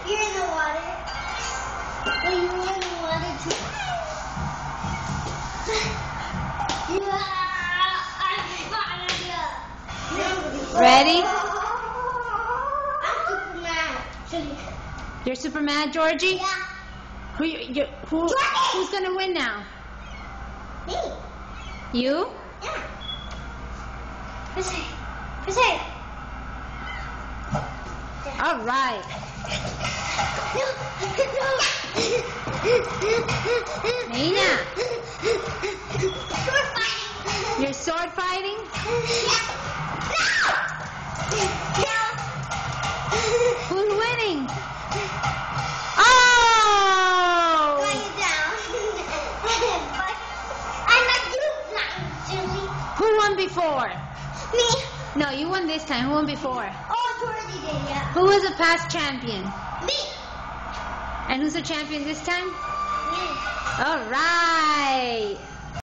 You're in the water. Are you in the water too? Ready? I'm Superman. You're super mad, Georgie? Yeah. Who's gonna win now? Me. You? Yeah. This way. All right. Nina, you're sword fighting? Who's winning? Oh! Who won before? Me. No, you won this time. Who won before? Oh, Georgie did, yeah. Who was the past champion? Me. And who's the champion this time? Me. All right.